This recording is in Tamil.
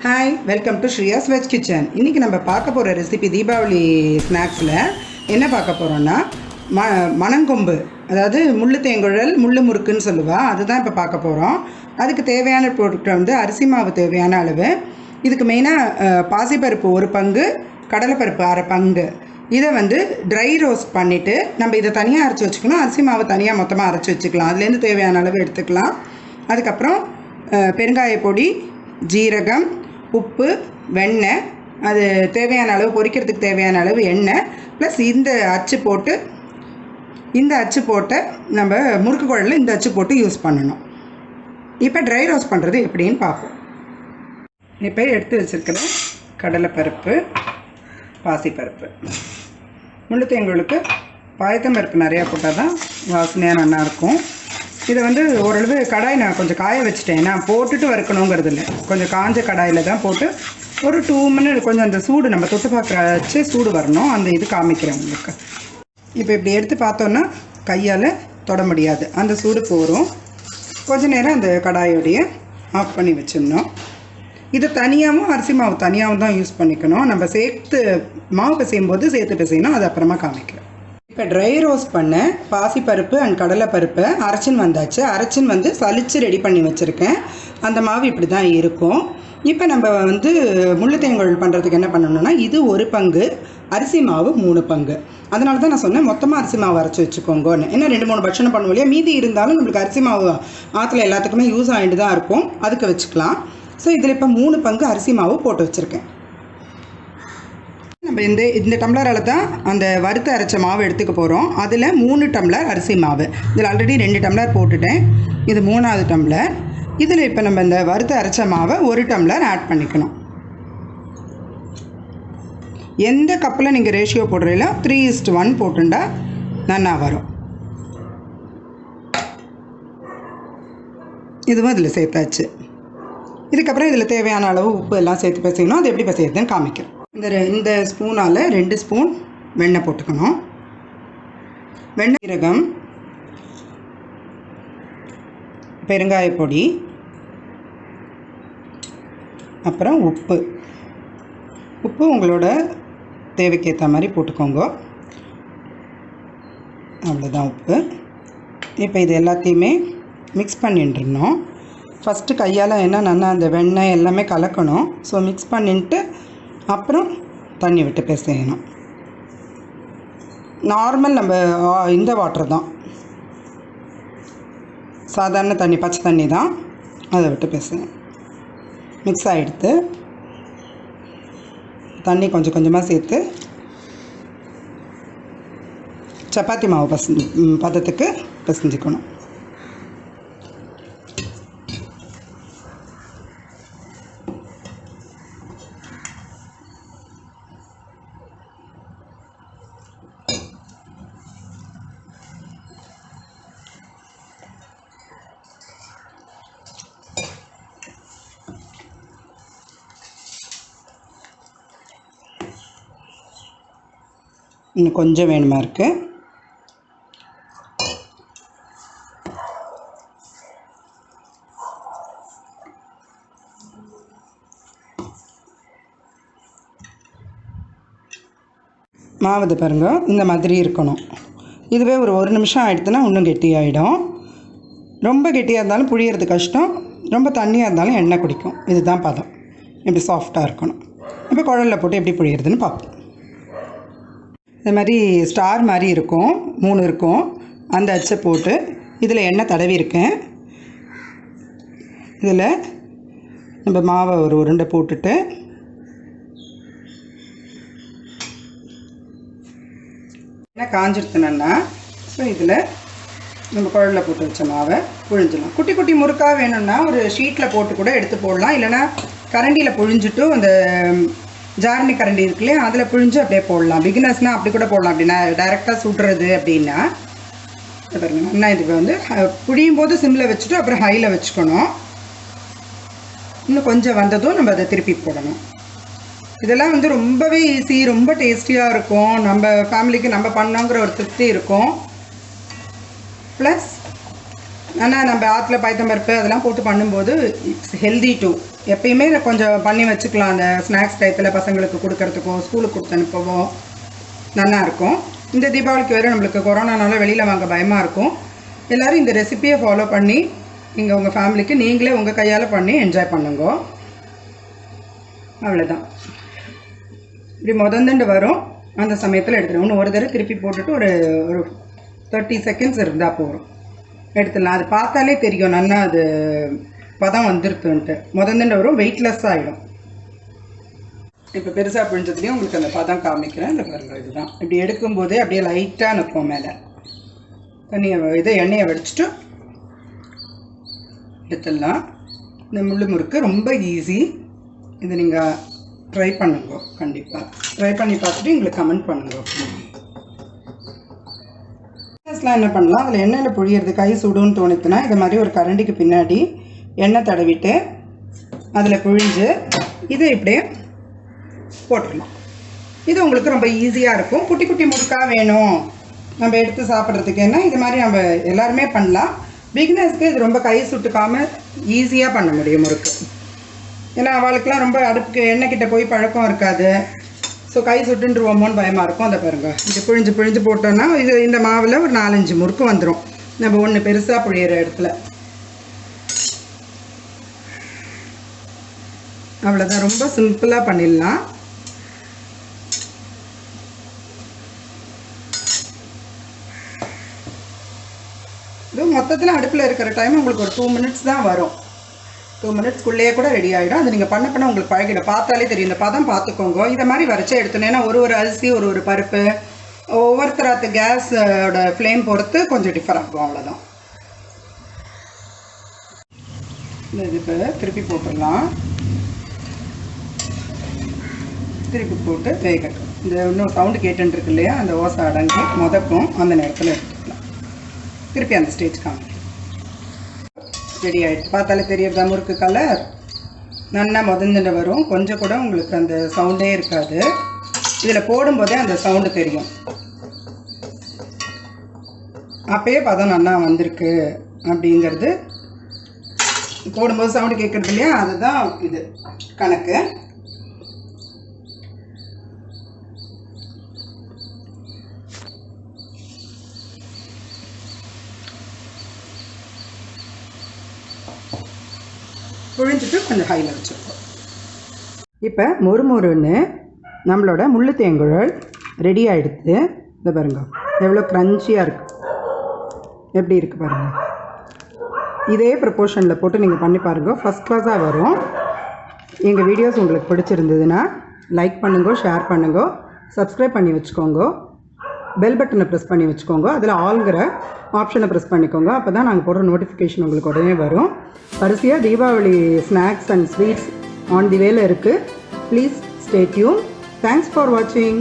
Hi, welcome to SriYa'sVeg Kitchen. இன்றைக்கி நம்ம பார்க்க போகிற ரெசிபி தீபாவளி ஸ்நாக்ஸில் என்ன பார்க்க போகிறோன்னா மணங்கொம்பு, அதாவது முள்ளு தேங்குழல், முள்ளு முறுக்குன்னு சொல்லுவாள், அதுதான் இப்போ பார்க்க போகிறோம். அதுக்கு தேவையான பொருட்கள் வந்து அரிசி மாவு தேவையான அளவு, இதுக்கு மெயினாக பாசிப்பருப்பு 1 பங்கு, கடலைப்பருப்பு 1/2 பங்கு. இதை வந்து ட்ரை ரோஸ்ட் பண்ணிவிட்டு நம்ம இதை தனியாக அரைச்சி வச்சுக்கணும். அரிசி மாவு தனியாக மொத்தமாக அரைச்சி வச்சுக்கலாம், அதுலேருந்து தேவையான அளவு எடுத்துக்கலாம். அதுக்கப்புறம் பெருங்காய பொடி, ஜீரகம், உப்பு, வெண்ணெய், அது தேவையான அளவு, பொரிக்கிறதுக்கு தேவையான அளவு எண்ணெய், ப்ளஸ் இந்த அச்சு போட்டு நம்ம முறுக்கு குழலில் இந்த அச்சு போட்டு யூஸ் பண்ணணும். இப்போ ட்ரை ரோஸ்ட் பண்ணுறது எப்படின்னு பார்ப்போம். இப்போ எடுத்து வச்சுருக்கிற கடலைப்பருப்பு, பாசிப்பருப்பு, முள்ளு தேங்குழலுக்கு பாயத்தம்பருப்பு நிறையா போட்டால் தான் வாசனையாக நல்லாயிருக்கும். இதை வந்து ஓரளவு கடாய் நான் கொஞ்சம் காய வச்சுட்டேன், நான் போட்டுட்டு வறுக்கணுங்கிறது இல்லை, கொஞ்சம் காஞ்ச கடாயில் தான் போட்டு ஒரு 2 மினிட் கொஞ்சம் அந்த சூடு நம்ம தொட்டு பார்க்குறச்சு சூடு வரணும், அந்த இது காமிக்கிறேன் உங்களுக்கு. இப்போ இப்படி எடுத்து பார்த்தோன்னா கையால் தொட முடியாது, அந்த சூடு போகிறோம். கொஞ்ச நேரம் அந்த கடாயோடைய ஆஃப் பண்ணி வச்சிடணும். இதை தனியாகவும் அரிசி மாவு தனியாகவும் தான் யூஸ் பண்ணிக்கணும். நம்ம சேர்த்து மாவு பிசையும்போது சேர்த்து பிசையணும், அது அப்புறமா காமிக்கிறேன். இப்போ ட்ரை ரோஸ்ட் பண்ண பாசிப்பருப்பு அண்ட் கடலைப்பருப்பை அரைச்சின்னு வந்தாச்சு. அரைச்சின்னு வந்து சலிச்சு ரெடி பண்ணி வச்சுருக்கேன். அந்த மாவு இப்படி தான் இருக்கும். இப்போ நம்ம வந்து முள்ளு தேங்குழல் பண்ணுறதுக்கு என்ன பண்ணணும்னா, இது 1 பங்கு, அரிசி மாவு 3 பங்கு. அதனால தான் நான் சொன்னேன் மொத்தமாக அரிசி மாவு அரைச்சி வச்சுக்கோங்கன்னு. ஏன்னா 2-3 பட்சணம் பண்ணுவோம் இல்லையா, மீதி இருந்தாலும் நம்மளுக்கு அரிசி மாவு ஆற்றுல எல்லாத்துக்குமே யூஸ் ஆகிட்டு தான் இருக்கும், அதுக்கு வச்சுக்கலாம். ஸோ இதில் இப்போ 3 பங்கு அரிசி மாவு போட்டு வச்சுருக்கேன். நம்ம இந்த டம்ளரால் தான் அந்த வறுத்து அரைச்ச மாவு எடுத்துக்க போகிறோம். அதில் 3 டம்ளர் அரிசி மாவு, இதில் ஆல்ரெடி 2 டம்ளர் போட்டுட்டேன், இது 3ஆவது டம்ளர். இதில் இப்போ நம்ம இந்த வறுத்து அரைச்ச மாவை 1 டம்ளர் ஆட் பண்ணிக்கணும். எந்த கப்பில் நீங்கள் ரேஷியோ போடுறீங்களோ 3:1 போட்டுண்டா நல்லா வரும். இதுவும் இதில் சேர்த்தாச்சு. இதுக்கப்புறம் இதில் தேவையான அளவு உப்பு எல்லாம் சேர்த்து பிசையணும். அது எப்படி பிசையுதுன்னு காமிக்கிறேன். இந்த ஸ்பூனால் 2 ஸ்பூன் வெண்ணெய் போட்டுக்கணும். வெண்ணெய், ஜீரகம், பெருங்காய பொடி, அப்புறம் உப்பு உங்களோட தேவைக்கேற்ற மாதிரி போட்டுக்கோங்க. அவ்வளோதான் உப்பு. இப்போ இது எல்லாத்தையுமே மிக்ஸ் பண்ணிட்டுருந்தோம். ஃபஸ்ட்டு கையால் என்ன நல்லா அந்த வெண்ணெய் எல்லாமே கலக்கணும். ஸோ மிக்ஸ் பண்ணிட்டு அப்புறம் தண்ணி விட்டு பிசையணும். நார்மல் நம்ம இந்த வாட்டர் தான், சாதாரண தண்ணி, பச்சை தண்ணி தான், அதை விட்டு பிசையணும். மிக்ஸ் ஆகிடுத்து தண்ணி கொஞ்சம் கொஞ்சமாக சேர்த்து சப்பாத்தி மாவு பதத்துக்கு பிசைஞ்சிக்கணும். இன்னும் கொஞ்சம் வேணுமா இருக்குது. மாவுது பாருங்க, இந்த மாதிரி இருக்கணும். இதுவே ஒரு 1 நிமிஷம் ஆகிடுதுன்னா இன்னும் கெட்டியாகிடும். ரொம்ப கெட்டியாக இருந்தாலும் புழியறது கஷ்டம், ரொம்ப தண்ணியாக இருந்தாலும் எண்ணெய் குடிக்கும். இதுதான் பதம், இப்படி சாஃப்டாக இருக்கணும். இப்போ குழலில் போட்டு எப்படி புழியறதுன்னு பார்ப்போம். இந்த மாதிரி ஸ்டார் மாதிரி இருக்கும், 3 இருக்கும். அந்த அச்சை போட்டு இதில் எண்ணெய் தடவி இருக்கேன். இதில் நம்ம மாவை ஒரு உருண்டை போட்டுட்டு எண்ணெய் காஞ்சிடுத்துனா, ஸோ இதில் நம்ம குழலில் போட்டு வச்ச மாவை புழிஞ்சிடலாம். குட்டி குட்டி முறுக்காக வேணும்னா ஒரு ஷீட்டில் போட்டு கூட எடுத்து போடலாம், இல்லைனா கரண்டியில் புழிஞ்சிட்டு அந்த ஜாரணி கரண்டி இருக்கு இல்லையா, அதில் புழிஞ்சு அப்படியே போடலாம். பிகினர்ஸ்னால் அப்படி கூட போடலாம். அப்படின்னா டைரெக்டாக சுடுறது அப்படின்னா பாருங்க, நான் இதுக்கு வந்து புழியும் போது சிம்மில் வச்சுட்டு அப்புறம் ஹையில் வச்சுக்கணும். இன்னும் கொஞ்சம் வந்ததும் நம்ம அதை திருப்பி போடணும். இதெல்லாம் வந்து ரொம்பவே ஈஸி, ரொம்ப டேஸ்டியாக இருக்கும். நம்ம ஃபேமிலிக்கு நம்ம பண்ணோங்கிற ஒரு திருப்தி இருக்கும். ப்ளஸ் ஆனால் நம்ம ஆற்றுல பயத்தம்பருப்பு அதெல்லாம் போட்டு பண்ணும்போது இட்ஸ் ஹெல்தி டூ. எப்பயுமே கொஞ்சம் பண்ணி வச்சுக்கலாம். அந்த ஸ்நாக்ஸ் டயத்தில் பசங்களுக்கு கொடுக்கறதுக்கோ ஸ்கூலுக்கு கொடுத்து அனுப்பவோ நல்லாயிருக்கும். இந்த தீபாவளிக்கு வேறு நம்மளுக்கு கொரோனானால வெளியில் வாங்க பயமாக இருக்கும். எல்லோரும் இந்த ரெசிப்பியை ஃபாலோ பண்ணி நீங்கள் உங்கள் ஃபேமிலிக்கு நீங்களே உங்கள் கையால் பண்ணி என்ஜாய் பண்ணுங்க. அவ்வளோதான். இப்படி முதந்துண்டு வரும். அந்த சமயத்தில் எடுத்துடும். இன்னும் ஒரு தடவை திருப்பி போட்டுட்டு ஒரு 30 செகண்ட்ஸ் இருந்தால் போகும், எடுத்துடலாம். அது பார்த்தாலே தெரியும் நல்லா அது பதம் வந்துருத்துன்ட்டு. முதந்துண்டு வரும், வெயிட்லெஸ்ஸாக ஆகிடும். இப்போ பெருசாக பிழிஞ்சதுலேயும் உங்களுக்கு அந்த பதம் காமிக்கிறேன். இந்த பாருங்கள், இதுதான். இப்படி எடுக்கும்போதே அப்படியே லைட்டாக நிற்போம் மேலே. எண்ணெயை வடிச்சிட்டு எடுத்துடலாம். இந்த முள்ளு முறுக்கு ரொம்ப ஈஸி. இது நீங்கள் ட்ரை பண்ணுங்க. கண்டிப்பாக ட்ரை பண்ணி பார்த்துட்டு எங்களுக்கு கமெண்ட் பண்ணுங்க. என்ன பண்ணலாம், அதில் எண்ணெயில் புழியறது கை சுடுன்னு தோணுச்சுன்னா இது மாதிரி ஒரு கரண்டிக்கு பின்னாடி எண்ணெய் தடவிட்டு அதில் புழிஞ்சு இதை இப்படியே போட்டுடலாம். இது உங்களுக்கு ரொம்ப ஈஸியாக இருக்கும். குட்டி குட்டி முறுக்காக வேணும் நம்ம எடுத்து சாப்பிட்றதுக்கு, என்ன இது மாதிரி நம்ம எல்லாருமே பண்ணலாம். பிகினர்ஸ்க்கு இது ரொம்ப கை சுட்டுக்காமல் ஈஸியாக பண்ண முடியும் முறுக்கு. ஏன்னா அவளுக்குலாம் ரொம்ப அடுப்புக்கு எண்ணெய் கிட்ட போய் பழக்கம் இருக்காது. ஸோ கை சுட்டுருவோமோன்னு பயமாக இருக்கும். அதை பாருங்கள், இது பிழிஞ்சு போட்டோன்னா இது இந்த மாவில் ஒரு 4-5 முறுக்கு வந்துடும். நம்ம ஒன்று பெருசாக புழியிற இடத்துல. அவ்வளோதான், ரொம்ப சிம்பிளாக பண்ணிடலாம். இது மொத்தத்தில் அடுப்பில் இருக்கிற டைம் உங்களுக்கு ஒரு 2 மினிட்ஸ் தான் வரும். 2 மினிட்ஸ்க்குள்ளேயே கூட ரெடி ஆகிடும். அது நீங்கள் பண்ண உங்களுக்கு பழகிடும். பார்த்தாலே தெரியும். இந்த பதம் பார்த்துக்கோங்க. இதை மாதிரி வரைச்சி எடுத்தோன்னே, ஏன்னா ஒரு அரிசி ஒரு பருப்பு ஒவ்வொருத்தராத்து கேஸோட ஃப்ளேம் பொறுத்து கொஞ்சம் டிஃபர் ஆகும். அவ்வளோதான். இது இப்போ திருப்பி போட்டுடலாம். திருப்பி போட்டு வேகட்டும். இந்த இன்னும் சவுண்டு கேட்டுருக்கு இல்லையா, அந்த ஓசை அடங்கி முதக்கும். அந்த நேரத்தில் எடுத்துக்கலாம். திருப்பி அந்த ஸ்டேஜ் காமிக்கும். ரெடி ஆகிடுச்சு. பார்த்தாலே தெரியறதா முறுக்கு கலர் நல்லா முதந்துட்டு வரும். கொஞ்சம் கூட உங்களுக்கு அந்த சவுண்டே இருக்காது. இதில் போடும்போதே அந்த சவுண்டு தெரியும். அப்பயே பதம் நல்லா வந்திருக்கு அப்படிங்கிறது போடும்போது சவுண்டு கேட்குறது இல்லையா, அதுதான் இது கணக்கு. புழிஞ்சிட்டு கொஞ்சம் ஹையில் வச்சுருக்கோம். இப்போ மொறுன்னு நம்மளோட முள்ளு தேங்குழல் ரெடி ஆகிடுது. இதை பாருங்க, எவ்வளோ க்ரன்ச்சியாக இருக்குது, எப்படி இருக்குது பாருங்கள். இதே ப்ரப்போர்ஷனில் போட்டு நீங்கள் பண்ணி பாருங்கள், ஃபஸ்ட் கிளாஸாக வரும். எங்கள் வீடியோஸ் உங்களுக்கு பிடிச்சிருந்ததுன்னா லைக் பண்ணுங்க, ஷேர் பண்ணுங்க, சப்ஸ்கிரைப் பண்ணி வச்சுக்கோங்க, பெல் பட்டனை ப்ரெஸ் பண்ணி வச்சுக்கோங்க. அதில் ஆல்ங்கிற ஆப்ஷனை ப்ரெஸ் பண்ணிக்கோங்க. அப்போ தான் நாங்கள் போடுற நோட்டிஃபிகேஷன் உங்களுக்கு உடனே வரும். வரிசையாக Deepavali snacks and sweets on the வேல இருக்குது. Please stay tune. Thanks for வாட்சிங்.